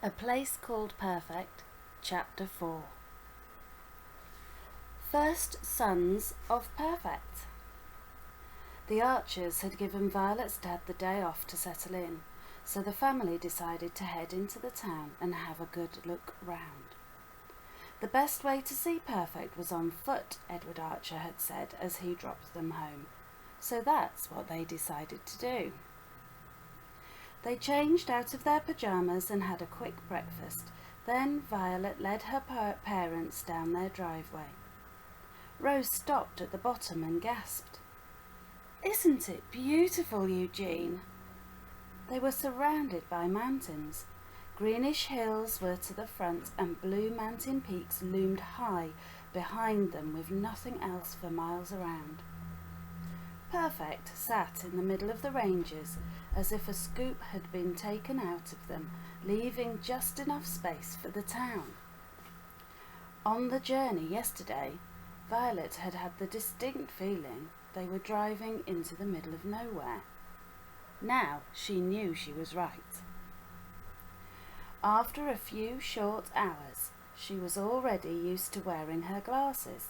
A Place Called Perfect, Chapter 4. First Sons of Perfect. The Archers had given Violet's dad the day off to settle in, so the family decided to head into the town and have a good look round. The best way to see Perfect was on foot, Edward Archer had said as he dropped them home, so that's what they decided to do. They changed out of their pyjamas and had a quick breakfast. Then Violet led her parents down their driveway. Rose stopped at the bottom and gasped, "Isn't it beautiful, Eugene?" They were surrounded by mountains. Greenish hills were to the front and blue mountain peaks loomed high behind them with nothing else for miles around. Perfect sat in the middle of the ranges as if a scoop had been taken out of them, leaving just enough space for the town. On the journey yesterday, Violet had had the distinct feeling they were driving into the middle of nowhere. Now she knew she was right. After a few short hours, she was already used to wearing her glasses.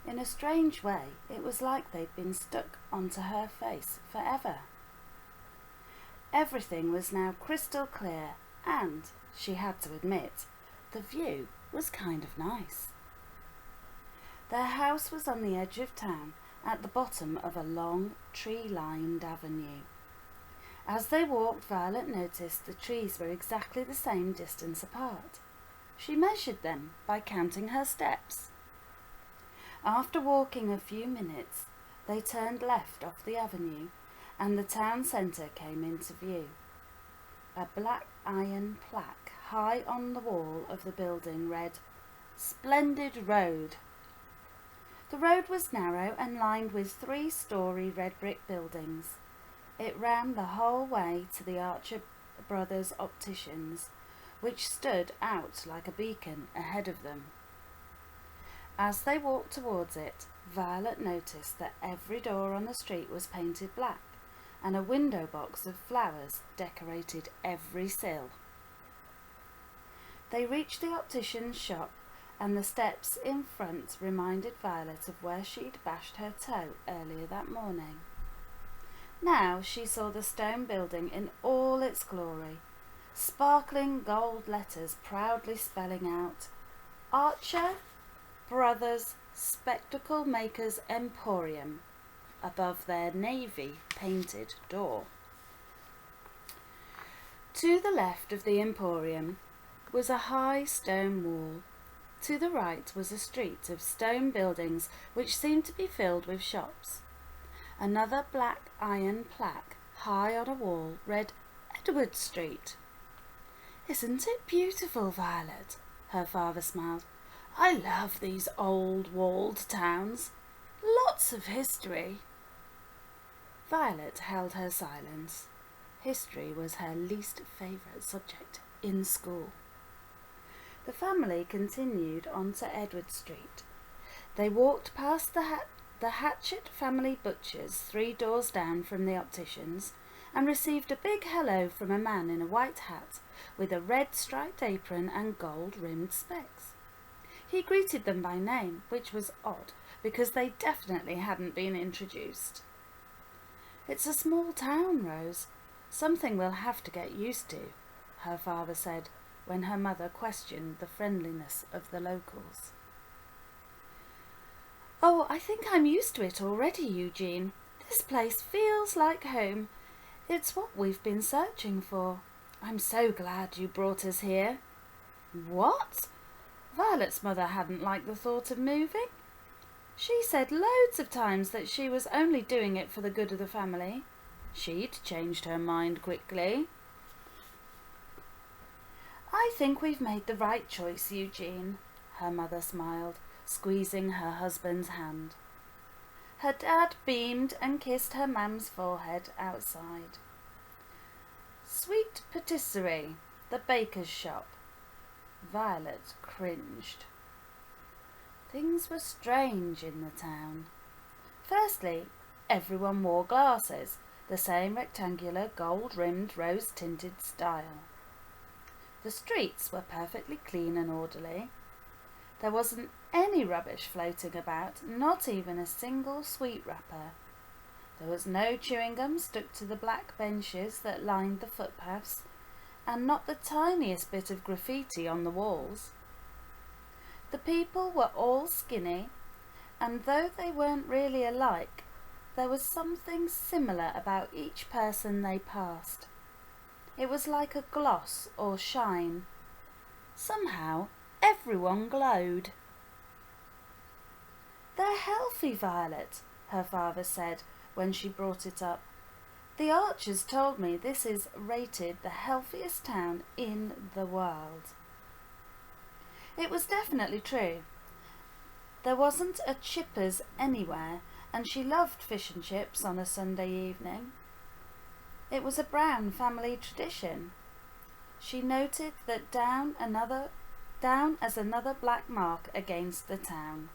In a strange way, it was like they'd been stuck onto her face forever. Everything was now crystal clear and, she had to admit, the view was kind of nice. Their house was on the edge of town at the bottom of a long, tree-lined avenue. As they walked, Violet noticed the trees were exactly the same distance apart. She measured them by counting her steps. After walking a few minutes, they turned left off the avenue and the town centre came into view. A black iron plaque high on the wall of the building read, "Splendid Road." The road was narrow and lined with 3-story red brick buildings. It ran the whole way to the Archer Brothers Opticians, which stood out like a beacon ahead of them. As they walked towards it, Violet noticed that every door on the street was painted black, and a window box of flowers decorated every sill. They reached the optician's shop, and the steps in front reminded Violet of where she'd bashed her toe earlier that morning. Now she saw the stone building in all its glory, sparkling gold letters proudly spelling out, "Archer Brothers Spectacle Makers Emporium," above their navy painted door. To the left of the emporium was a high stone wall. To the right was a street of stone buildings which seemed to be filled with shops. Another black iron plaque high on a wall read Edward Street. "Isn't it beautiful, Violet?" her father smiled. "I love these old walled towns. Lots of history." Violet held her silence. History was her least favourite subject in school. The family continued on to Edward Street. They walked past the Hatchett family butchers 3 doors down from the opticians and received a big hello from a man in a white hat with a red striped apron and gold-rimmed specs. He greeted them by name, which was odd because they definitely hadn't been introduced. "It's a small town, Rose. Something we'll have to get used to," her father said when her mother questioned the friendliness of the locals. "Oh, I think I'm used to it already, Eugene. This place feels like home. It's what we've been searching for. I'm so glad you brought us here." "What?" Violet's mother hadn't liked the thought of moving. She said loads of times that she was only doing it for the good of the family. She'd changed her mind quickly. "I think we've made the right choice, Eugene," her mother smiled, squeezing her husband's hand. Her dad beamed and kissed her mum's forehead outside. "Sweet Patisserie, the baker's shop." Violet cringed. Things were strange in the town. Firstly, everyone wore glasses, the same rectangular gold-rimmed rose-tinted style. The streets were perfectly clean and orderly. There wasn't any rubbish floating about, not even a single sweet wrapper. There was no chewing gum stuck to the black benches that lined the footpaths, and not the tiniest bit of graffiti on the walls. The people were all skinny, and though they weren't really alike, there was something similar about each person they passed. It was like a gloss or shine. Somehow, everyone glowed. "They're healthy, Violet," her father said when she brought it up. "The Archers told me this is rated the healthiest town in the world." It was definitely true. There wasn't a Chippers anywhere, and she loved fish and chips on a Sunday evening. It was a Brown family tradition. She noted that down as another black mark against the town.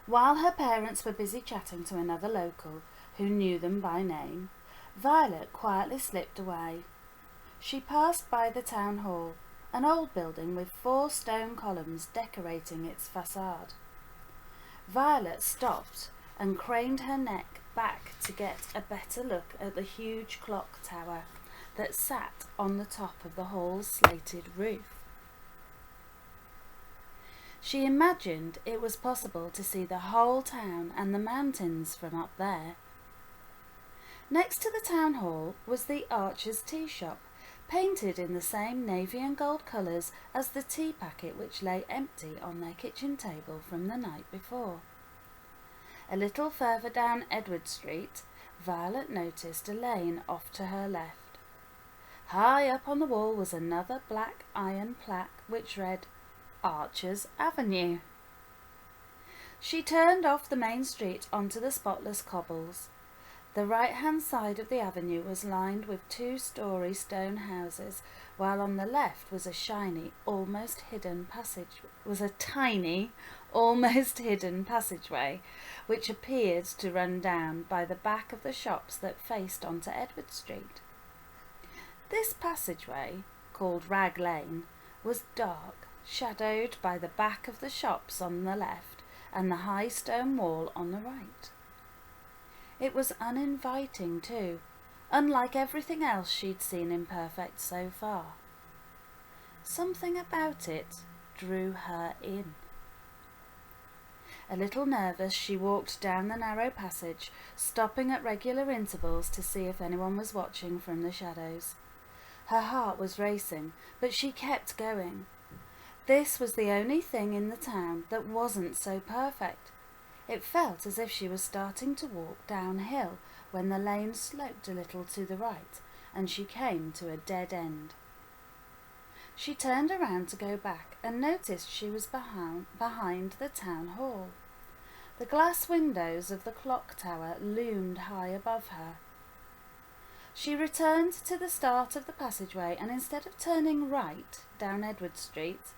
While her parents were busy chatting to another local who knew them by name, Violet quietly slipped away. She passed by the town hall, an old building with 4 stone columns decorating its facade. Violet stopped and craned her neck back to get a better look at the huge clock tower that sat on the top of the hall's slated roof. She imagined it was possible to see the whole town and the mountains from up there. Next to the town hall was the Archer's tea shop, painted in the same navy and gold colours as the tea packet which lay empty on their kitchen table from the night before. A little further down Edward Street, Violet noticed a lane off to her left. High up on the wall was another black iron plaque which read, "Archers Avenue." She turned off the main street onto the spotless cobbles. The right-hand side of the avenue was lined with 2-storey stone houses, while on the left was a tiny, almost hidden passageway, which appeared to run down by the back of the shops that faced onto Edward Street. This passageway, called Rag Lane, was dark, shadowed by the back of the shops on the left and the high stone wall on the right. It was uninviting too, unlike everything else she'd seen in Perfect so far. Something about it drew her in. A little nervous, she walked down the narrow passage, stopping at regular intervals to see if anyone was watching from the shadows. Her heart was racing, but she kept going. This was the only thing in the town that wasn't so perfect. It felt as if she was starting to walk downhill when the lane sloped a little to the right and she came to a dead end. She turned around to go back and noticed she was behind the town hall. The glass windows of the clock tower loomed high above her. She returned to the start of the passageway and instead of turning right down Edward Street,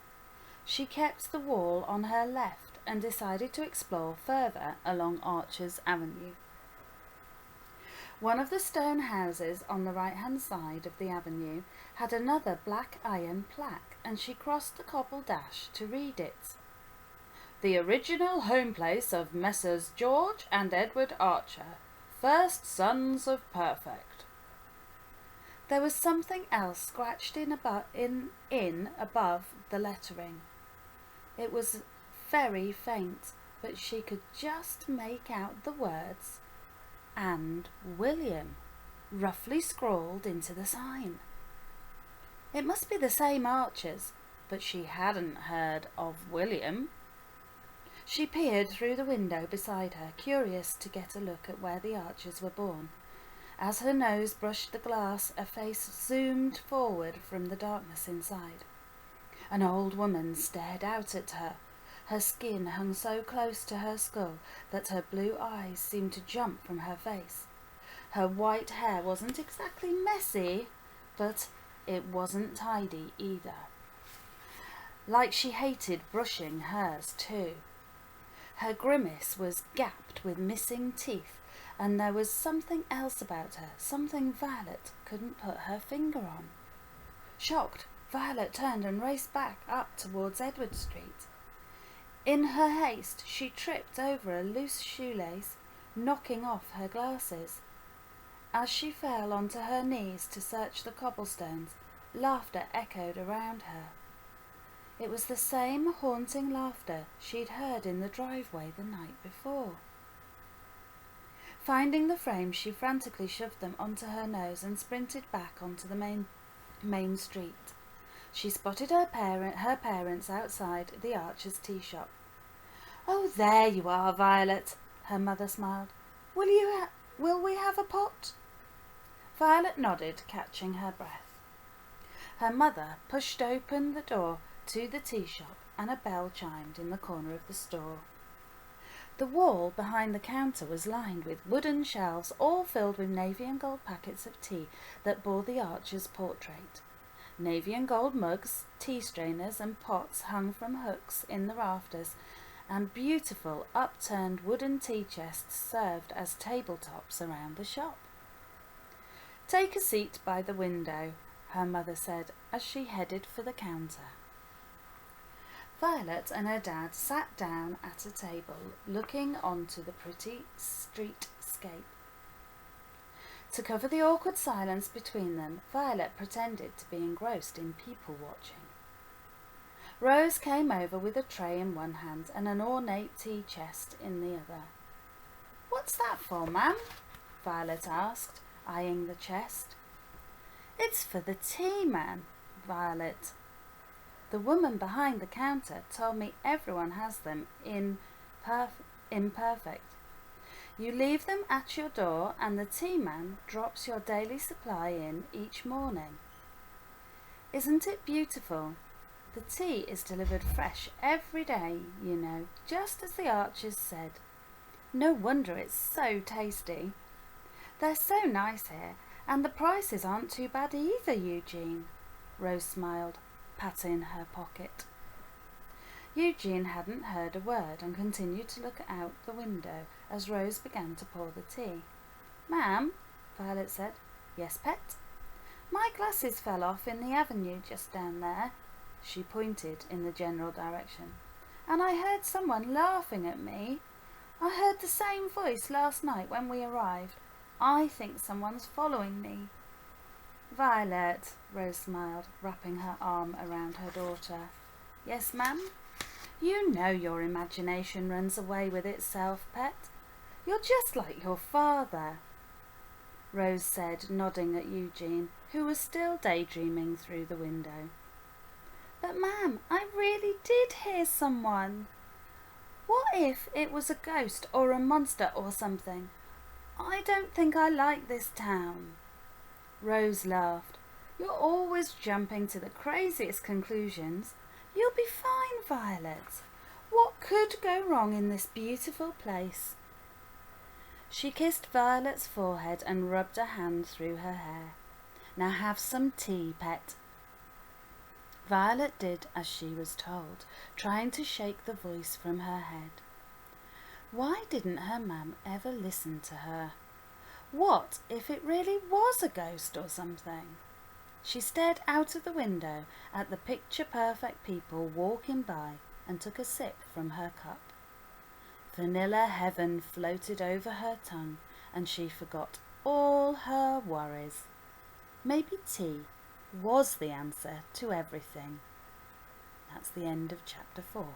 she kept the wall on her left and decided to explore further along Archers Avenue. One of the stone houses on the right-hand side of the avenue had another black iron plaque, and she crossed the cobble dash to read it. "The original home place of Messrs. George and Edward Archer, first sons of Perfect." There was something else scratched in above the lettering. It was very faint, but she could just make out the words "and William" roughly scrawled into the sign. It must be the same Archers, but she hadn't heard of William. She peered through the window beside her, curious to get a look at where the Archers were born. As her nose brushed the glass, a face zoomed forward from the darkness inside. An old woman stared out at her. Her skin hung so close to her skull that her blue eyes seemed to jump from her face. Her white hair wasn't exactly messy, but it wasn't tidy either. Like she hated brushing hers too. Her grimace was gapped with missing teeth, and there was something else about her, something Violet couldn't put her finger on. Shocked, Violet turned and raced back up towards Edward Street. In her haste, she tripped over a loose shoelace, knocking off her glasses. As she fell onto her knees to search the cobblestones, laughter echoed around her. It was the same haunting laughter she'd heard in the driveway the night before. Finding the frames, she frantically shoved them onto her nose and sprinted back onto the main street. She spotted her parents outside the Archers' tea shop. "Oh, there you are, Violet," her mother smiled. Will we have a pot?" Violet nodded, catching her breath. Her mother pushed open the door to the tea shop and a bell chimed in the corner of the store. The wall behind the counter was lined with wooden shelves, all filled with navy and gold packets of tea that bore the Archer's portrait. Navy and gold mugs, tea strainers and pots hung from hooks in the rafters, and beautiful upturned wooden tea chests served as tabletops around the shop. "Take a seat by the window," her mother said as she headed for the counter. Violet and her dad sat down at a table, looking onto the pretty streetscape. To cover the awkward silence between them, Violet pretended to be engrossed in people-watching. Rose came over with a tray in one hand and an ornate tea chest in the other. "What's that for, ma'am?" Violet asked, eyeing the chest. "It's for the tea, ma'am, Violet. The woman behind the counter told me everyone has them in imperfect. You leave them at your door and the tea man drops your daily supply in each morning. Isn't it beautiful? The tea is delivered fresh every day, you know, just as the Archers said. No wonder it's so tasty. They're so nice here, and the prices aren't too bad either, Eugene." Rose smiled, patting her pocket. Eugene hadn't heard a word and continued to look out the window as Rose began to pour the tea. "Ma'am," Violet said. "Yes, pet?" "My glasses fell off in the avenue just down there." She pointed in the general direction. "And I heard someone laughing at me. I heard the same voice last night when we arrived. I think someone's following me." "Violet," Rose smiled, wrapping her arm around her daughter. "Yes, ma'am?" "You know your imagination runs away with itself, pet. You're just like your father," Rose said, nodding at Eugene, who was still daydreaming through the window. "But, ma'am, I really did hear someone. What if it was a ghost or a monster or something? I don't think I like this town." Rose laughed. "You're always jumping to the craziest conclusions. You'll be fine, Violet. What could go wrong in this beautiful place?" She kissed Violet's forehead and rubbed a hand through her hair. "Now have some tea, pet." Violet did as she was told, trying to shake the voice from her head. Why didn't her mum ever listen to her? What if it really was a ghost or something? She stared out of the window at the picture-perfect people walking by and took a sip from her cup. Vanilla heaven floated over her tongue and she forgot all her worries. Maybe tea was the answer to everything. That's the end of chapter 4.